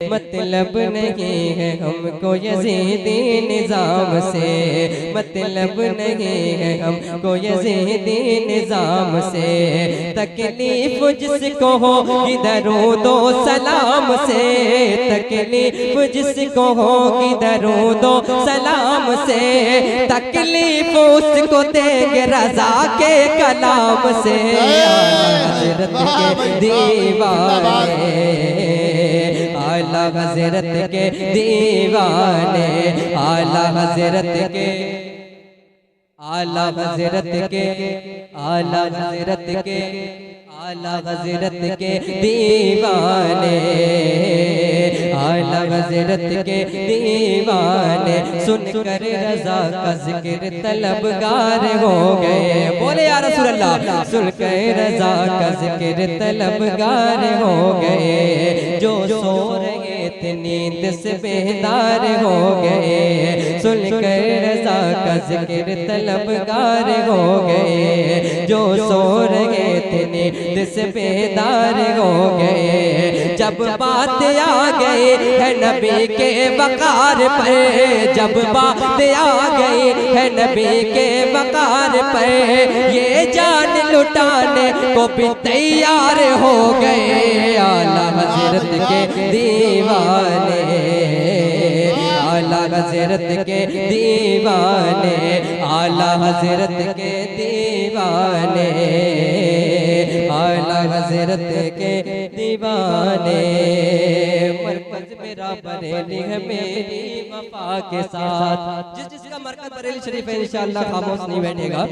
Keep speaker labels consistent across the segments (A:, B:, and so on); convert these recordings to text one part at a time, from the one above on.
A: मतलब नहीं है हमको यजीदी निज़ाम से, मतलब नहीं है हमको यजीदी निज़ाम से। तकलीफ जिसको हो दरूदो सलाम से, तकलीफ जिसको हो दरूदो सलाम से। तकलीफ उसको देंगे रज़ा के कलाम से। हज़रत के दीवाने, आला हज़रत के दीवाने, आला हज़रत के, आला हज़रत के, आला हज़रत के, आला हज़रत के दीवाने, आला हज़रत के दीवाने। सुनकर रज़ा का ज़िक्र तलबगार हो गए। बोले या रसूल अल्लाह। सुनकर रज़ा का ज़िक्र तलबगार हो गए। जो सो रहे थे नींद से बेदार हो गए। सुनकर रज़ा का ज़िक्र तलबगार हो गए। जो सो रहे थे नींद से बेदार हो गए। जब बात आ गई है नबी के वक़ार पर, जब बात आ गई है नबी के वक़ार पर, ये जान लुटाने को भी तैयार हो गए। आला हज़रत के दीवाने, आला हज़रत के दीवाने, आला हज़रत के दीवाने, आला हज़रत के दीवाने। मरकज़ मेरा बरेली है मेरी वफ़ा के साथ। जिसका मरकज़ बरेली शरीफ है इंशाअल्लाह खामोश नहीं बैठेगा।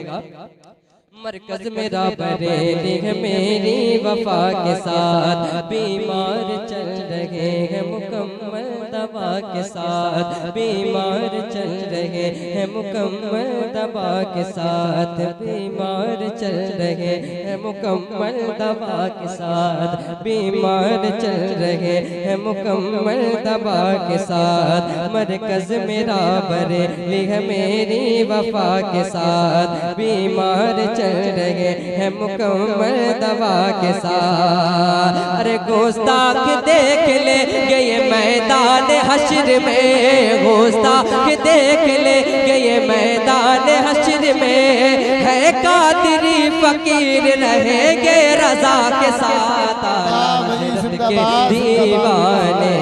A: मरकज़ मेरा बरेली है मेरी वफ़ा के साथ। बीमार चल रहे हैं मुकम्मल दवा के साथ, बीमार चल रहे हैं मुकम्मल दवा के साथ, बीमार चल रहे हैं मुकम्मल दवा के साथ, बीमार चल रहे हैं मुकम्मल दवा के साथ। मरकज़ मेरा बरेली है मेरी वफ़ा के साथ। बीमार चल रहे हैं मुकम्मल दवा के साथ। अरे गुस्ताख देख ले ये मैदान हश्र में, गुस्ताख देख ले ये मैदान हश्र में। है कादरी फकीर रहेंगे रज़ा के साथ। आला हज़रत के दीवाने,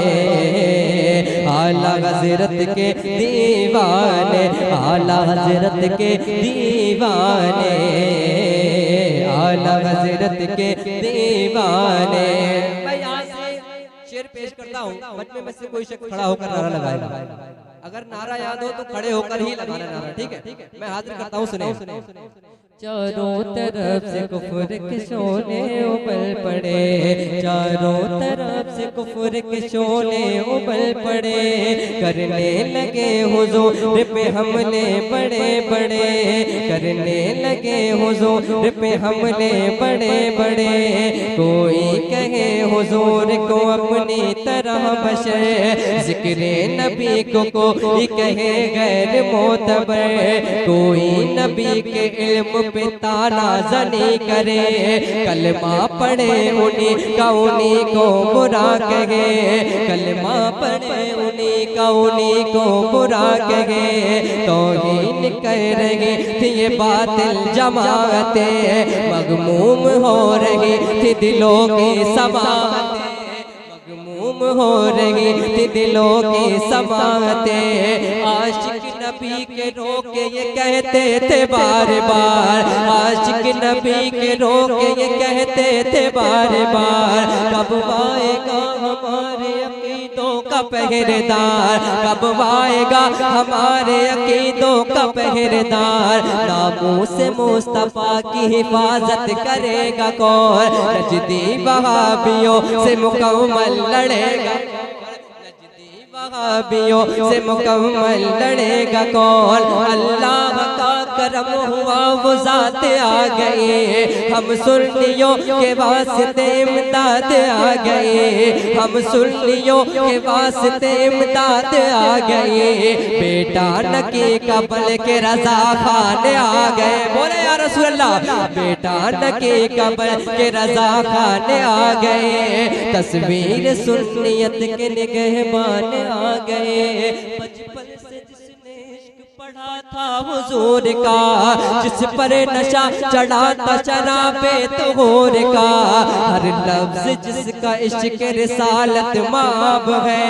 A: आला हज़रत के दीवाने, आला हज़रत के दीवाने, आला हज़रत के दीवाने। मैं यहाँ से शेर पेश करता हूँ, बच्चे में से कोई शख्स खड़ा होकर नारा लगाएगा। अगर नारा याद हो तो खड़े होकर ही लगाना नारा, ठीक है? मैं हाजिर करता हूँ, सुने। चारों तरफ से कुफ्र के शोले उबल पड़े, चारों तरफ से कुफ्र के शोले उबल पड़े। करने लगे हुजूर पे हमले बड़े बड़े, करने लगे हुजूर पे हमले बड़े बड़े। कोई कहे हुजूर को अपनी तरह बशर, जिक्र नबी को कोई कहे गैर मोतबर। कोई नबी के इल्म पे तानाज़नी करे, कलमा पढ़े उन्हीं को बुरा कहे, कलमा पढ़े उन्हीं को बुरा कहे। तौहीन कर रही थी ये बातिल जमाअतें, मगमूम हो रही थी दिलों की समाअतें, मगमूम हो रही थी दिलों की समाअतें। आशिक नबी के रोके ये कहते थे बार बार, आशिक नबी के रोके ये कहते थे बार बार। कब आएगा हमारे अकीदों का पहरेदार, कब आएगा हमारे अकीदों का पहरेदार। नामूस मुस्तफा की हिफाजत करेगा कौन, नजदी वहाबियों से मुकम्मल लड़ेगा, वहाबियों से मुकम्मल लड़ेगा कौन? अल्लाह का करम हुआ वो ज़ात आ गए, हम सुन्नियों के वास्ते इमदाद आ गए, हम सुन्नियों के वास्ते इमदाद आ गए। बेटा नकी कबल के रजा खान आ गए, बोले या रसूल अल्लाह। बेटा नकी कबल के रजा खान आ गए, तस्वीर सुन्नियत के निगहबान आ गए। बचपन से जिसने इश्क पढ़ा था हुजूर का, जिस पर नशा चढ़ा था शराबे तुहूर का, हर लफ्ज जिसका इश्क रिसालत माब है,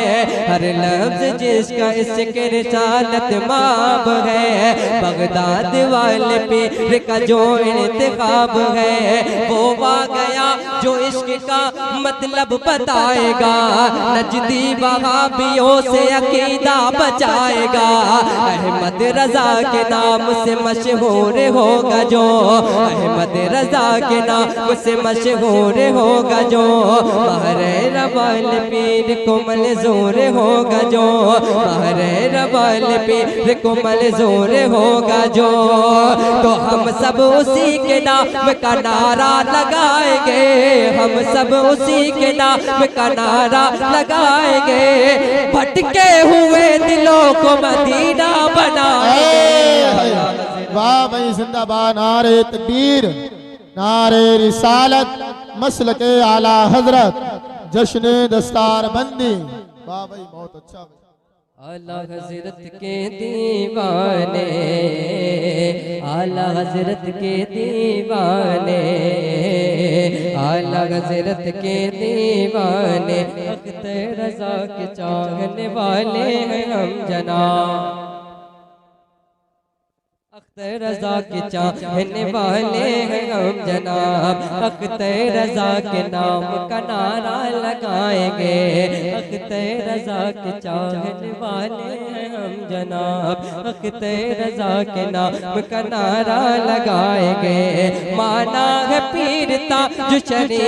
A: हर लफ्ज जिसका इश्क रिसालत माब है। बगदाद वाले पीर का जो इंतखाब है, वो आ गया जो इश्क का मतलब बताएगा, नजदी वहाबियों से अकीदा बचाएगा। अहमद रजा के नाम से मशहूर होगा जो, अहमद रजा के नाम से मशहूर होगा जो, महरे रवाल पीर को मंजूर होगा जो, महरे रवाल पीर को मंजूर होगा जो। तो हम सब उसी के नाम का नारा लगाएंगे, हम सब उसी के नाम का नारा लगाएंगे, भटके हुए दिलों को मदीना बनाएंगे।
B: वाह भाई जिंदाबाद, नारे तकबीर, नारे रिसालत, मसलके आला हजरत, जश्न दस्तार बंदी। वाह भाई बहुत अच्छा।
A: आला हजरत के दीवाने, आला हजरत के दीवाने, आला हजरत के दीवाने, अख्तर रजा के चाहने वाले हैं हम जनाब, अख्तर रजा के चाहने वाले हैं हम जनाब। अख्तर रजा के नाम का नारा लगाएंगे, अख्तर रजा के चाहने वाले हैं हम जनाब, अख्तर रजा के नाम का नारा लगाएंगे। माना है पीरता जो शरीफ